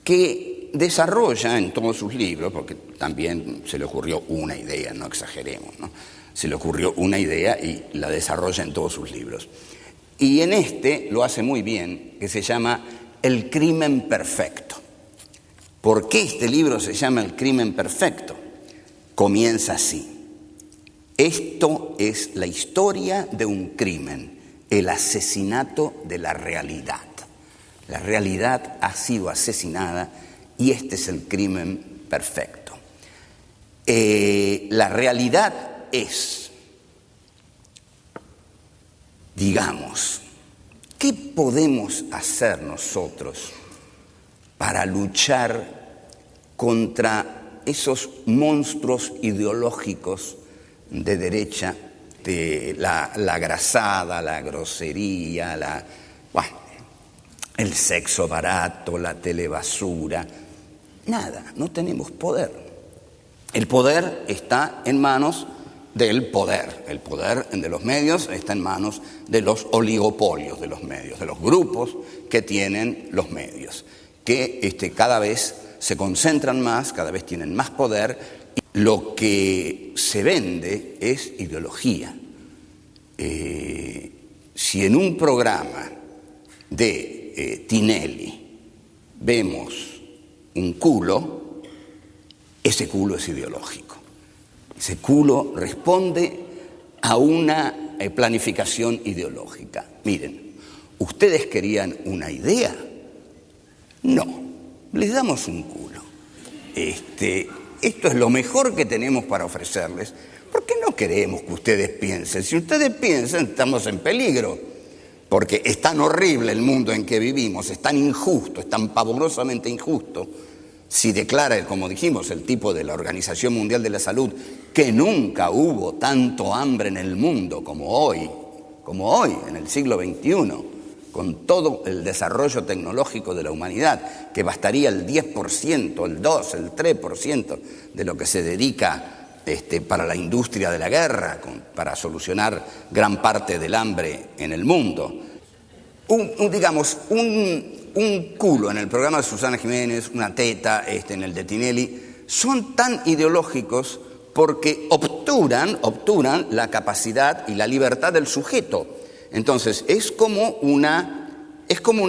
que desarrolla en todos sus libros, porque también se le ocurrió una idea, no exageremos, ¿no? Se le ocurrió una idea y la desarrolla en todos sus libros. Y en lo hace muy bien, que se llama El crimen perfecto. ¿Por qué este libro se llama El crimen perfecto? Comienza así. Esto es la historia de un crimen, el asesinato de la realidad. La realidad ha sido asesinada y este es el crimen perfecto. La realidad es, digamos, ¿qué podemos hacer nosotros para luchar contra esos monstruos ideológicos de derecha, de la grasada, la grosería, el sexo barato, la telebasura? Nada, no tenemos poder. El poder está en manos del poder. El poder de los medios está en manos de los oligopolios de los medios, de los grupos que tienen los medios, que cada vez se concentran más, cada vez tienen más poder. Lo que se vende es ideología. Si en un programa de Tinelli vemos un culo, ese culo es ideológico. Ese culo responde a una planificación ideológica. Miren, ¿ustedes querían una idea? No, les damos un culo. Esto es lo mejor que tenemos para ofrecerles. ¿Por qué no queremos que ustedes piensen? Si ustedes piensan, estamos en peligro, porque es tan horrible el mundo en que vivimos, es tan injusto, es tan pavorosamente injusto. Si declara, como dijimos, el tipo de la Organización Mundial de la Salud, que nunca hubo tanto hambre en el mundo como hoy, en el siglo XXI, con todo el desarrollo tecnológico de la humanidad, que bastaría el 10%, el 2%, el 3% de lo que se dedica para la industria de la guerra, para solucionar gran parte del hambre en el mundo. Un culo en el programa de Susana Jiménez, una teta en el de Tinelli, son tan ideológicos porque obturan la capacidad y la libertad del sujeto. Entonces, es como un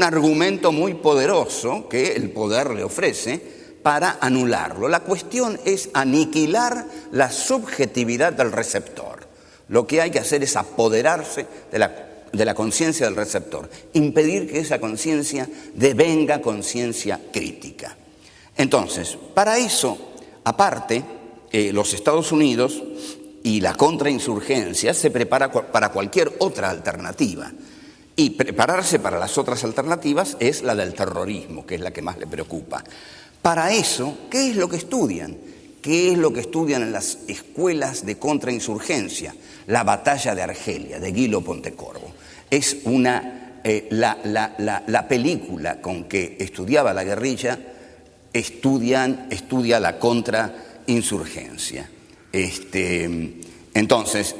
argumento muy poderoso que el poder le ofrece para anularlo. La cuestión es aniquilar la subjetividad del receptor. Lo que hay que hacer es apoderarse de la conciencia del receptor, impedir que esa conciencia devenga conciencia crítica. Entonces, para eso, aparte, los Estados Unidos y la contrainsurgencia se prepara para cualquier otra alternativa. Y prepararse para las otras alternativas es la del terrorismo, que es la que más le preocupa. Para eso, ¿qué es lo que estudian? ¿Qué es lo que estudian en las escuelas de contrainsurgencia? La batalla de Argelia, de Guy Pontecorvo. Es la película con que estudiaba la guerrilla, estudia la contrainsurgencia. Entonces,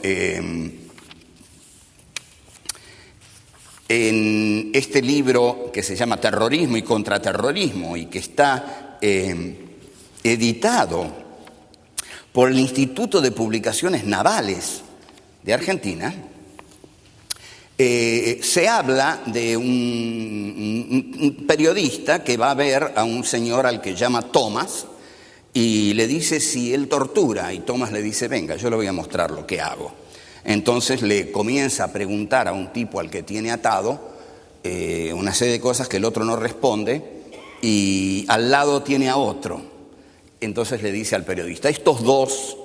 en este libro que se llama Terrorismo y Contraterrorismo y que está editado por el Instituto de Publicaciones Navales de Argentina, se habla de un periodista que va a ver a un señor al que llama Thomas y le dice si él tortura, y Thomas le dice, venga, yo le voy a mostrar lo que hago. Entonces le comienza a preguntar a un tipo al que tiene atado una serie de cosas que el otro no responde, y al lado tiene a otro. Entonces le dice al periodista, estos dos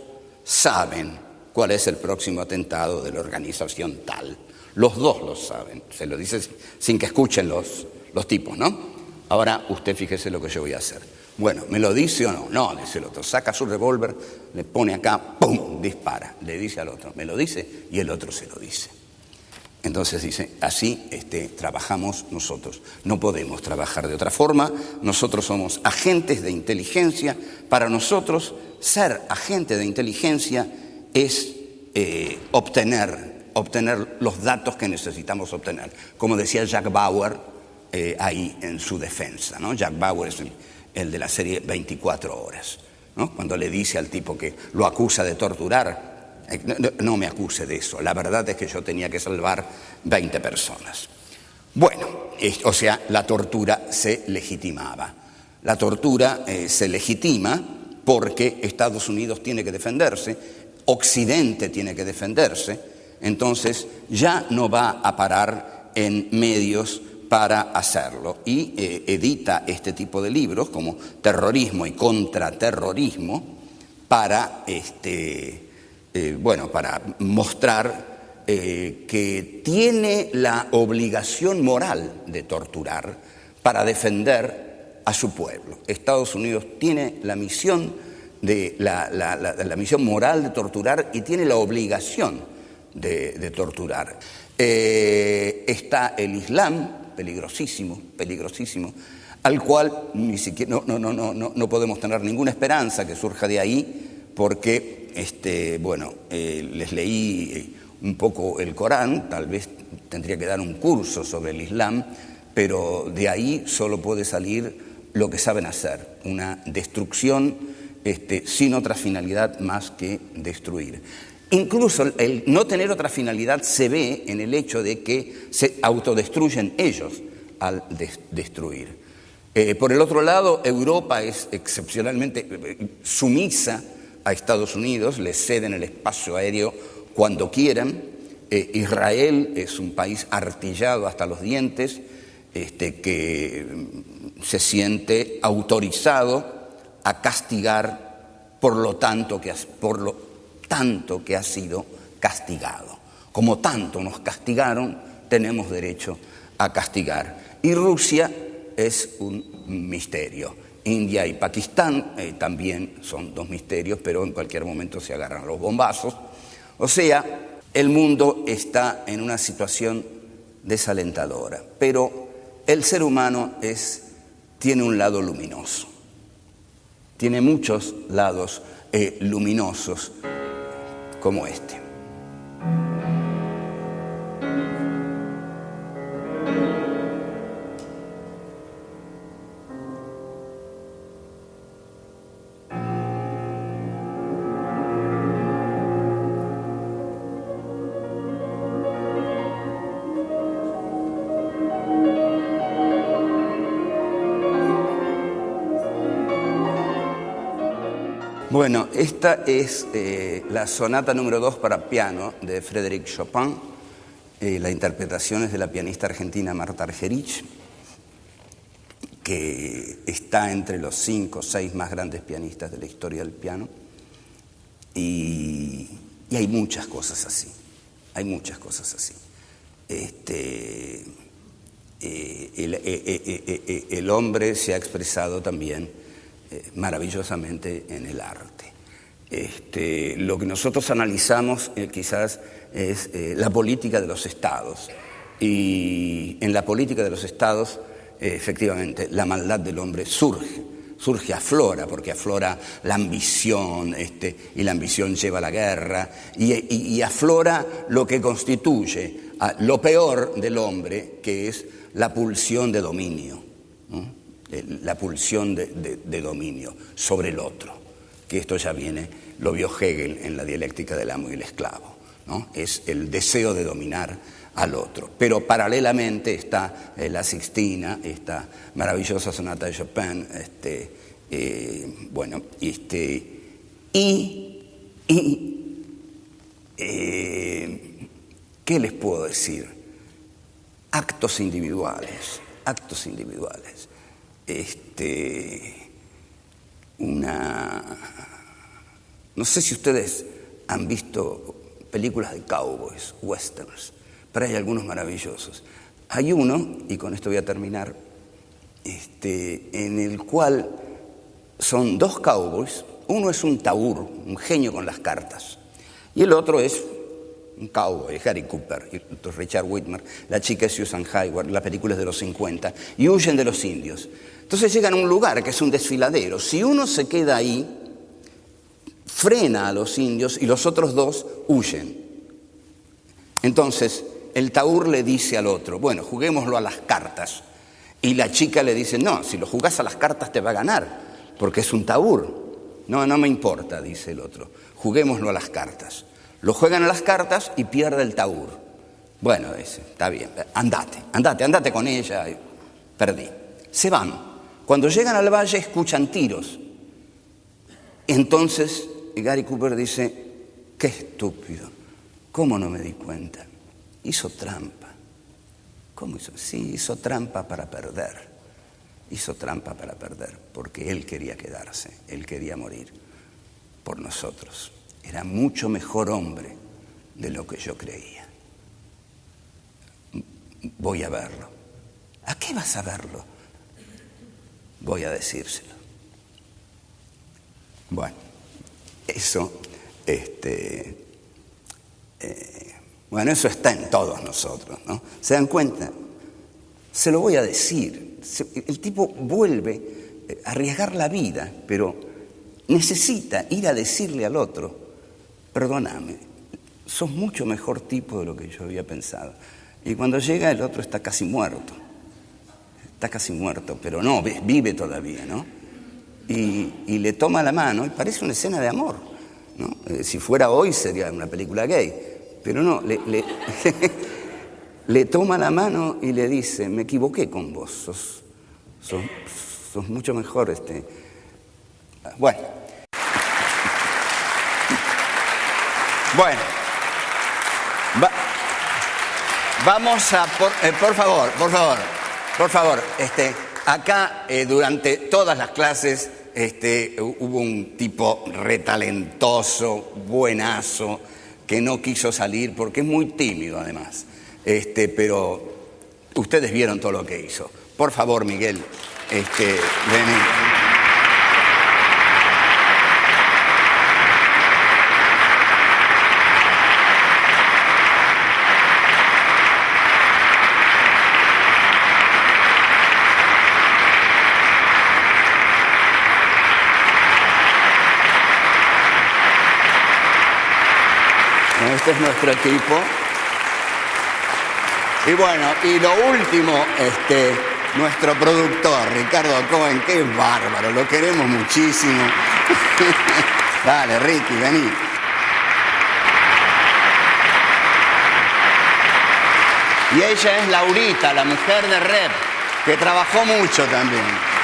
saben cuál es el próximo atentado de la organización tal. Los dos lo saben. Se lo dice sin que escuchen los tipos, ¿no? Ahora usted fíjese lo que yo voy a hacer. Bueno, ¿me lo dice o no? No, dice el otro. Saca su revólver, le pone acá, ¡pum!, dispara. Le dice al otro, ¿me lo dice? Y el otro se lo dice. Entonces dice, así trabajamos nosotros. No podemos trabajar de otra forma. Nosotros somos agentes de inteligencia. Para nosotros, ser agente de inteligencia es obtener los datos que necesitamos obtener. Como decía Jack Bauer ahí en su defensa, ¿no? Jack Bauer es el de la serie 24 horas, ¿no? Cuando le dice al tipo que lo acusa de torturar, no me acuse de eso, la verdad es que yo tenía que salvar 20 personas. Bueno, o sea, la tortura se legitimaba. La tortura se legitima porque Estados Unidos tiene que defenderse, Occidente tiene que defenderse, entonces ya no va a parar en medios para hacerlo. Y edita este tipo de libros como Terrorismo y Contraterrorismo para para mostrar que tiene la obligación moral de torturar para defender a su pueblo. Estados Unidos tiene la misión la misión moral de torturar y tiene la obligación de torturar. Está el Islam, peligrosísimo, al cual ni siquiera no podemos tener ninguna esperanza que surja de ahí, porque les leí un poco el Corán, tal vez tendría que dar un curso sobre el Islam, pero de ahí solo puede salir lo que saben hacer, una destrucción sin otra finalidad más que destruir. Incluso el no tener otra finalidad se ve en el hecho de que se autodestruyen ellos al destruir. Por el otro lado, Europa es excepcionalmente sumisa a Estados Unidos, le ceden el espacio aéreo cuando quieran. Israel es un país artillado hasta los dientes, que se siente autorizado a castigar por lo tanto que ha sido castigado. Como tanto nos castigaron, tenemos derecho a castigar. Y Rusia es un misterio. India y Pakistán también son dos misterios, pero en cualquier momento se agarran los bombazos. O sea, el mundo está en una situación desalentadora. Pero el ser humano tiene un lado luminoso, tiene muchos lados luminosos como este. Bueno, esta es la sonata número 2 para piano de Frédéric Chopin. La interpretación es de la pianista argentina Marta Argerich, que está entre los 5 o 6 más grandes pianistas de la historia del piano. Y hay muchas cosas así, hay muchas cosas así. El hombre se ha expresado también maravillosamente en el arte. Lo que nosotros analizamos quizás es la política de los estados, y en la política de los estados efectivamente la maldad del hombre surge, aflora, porque aflora la ambición, y la ambición lleva a la guerra, y aflora lo que constituye lo peor del hombre, que es la pulsión de dominio, ¿no? La pulsión de dominio sobre el otro, que esto ya lo vio Hegel en la dialéctica del amo y el esclavo, ¿no? Es el deseo de dominar al otro. Pero paralelamente está la Sixtina, esta maravillosa sonata de Chopin, ¿qué les puedo decir? Actos individuales. No sé si ustedes han visto películas de cowboys, westerns, pero hay algunos maravillosos. Hay uno, y con esto voy a terminar, en el cual son 2 cowboys. Uno es un taur, un genio con las cartas, y el otro es un cowboy, Gary Cooper, y Richard Whitmer, la chica es Susan Hayward, la película es de los 50, y huyen de los indios. Entonces llegan a un lugar que es un desfiladero. Si uno se queda ahí, frena a los indios y los otros 2 huyen. Entonces el taur le dice al otro, bueno, juguémoslo a las cartas. Y la chica le dice, no, si lo jugás a las cartas te va a ganar, porque es un taur. No me importa, dice el otro, juguémoslo a las cartas. Lo juegan a las cartas y pierde el taur. Bueno, dice, está bien, andate con ella. Perdí. Se van. Cuando llegan al valle escuchan tiros. Entonces Gary Cooper dice, qué estúpido, ¿cómo no me di cuenta? Hizo trampa. ¿Cómo hizo? Sí, hizo trampa para perder. Porque él quería quedarse, él quería morir por nosotros. Era mucho mejor hombre de lo que yo creía. Voy a verlo. ¿A qué vas a verlo? Voy a decírselo. Bueno, eso, eso está en todos nosotros, ¿no? ¿Se dan cuenta? Se lo voy a decir. El tipo vuelve a arriesgar la vida, pero necesita ir a decirle al otro, perdóname, sos mucho mejor tipo de lo que yo había pensado. Y cuando llega el otro está casi muerto, pero no, vive todavía, ¿no? Y le toma la mano y parece una escena de amor, ¿no? Si fuera hoy sería una película gay, pero no, le toma la mano y le dice, me equivoqué con vos, sos mucho mejor. Bueno, vamos a, por favor, acá durante todas las clases hubo un tipo retalentoso, buenazo, que no quiso salir porque es muy tímido además, pero ustedes vieron todo lo que hizo. Por favor, Miguel, vení. Este es nuestro equipo. Y bueno, y lo último, nuestro productor, Ricardo Cohen, que es bárbaro, lo queremos muchísimo. Dale, Ricky, vení. Y ella es Laurita, la mujer de Rep, que trabajó mucho también.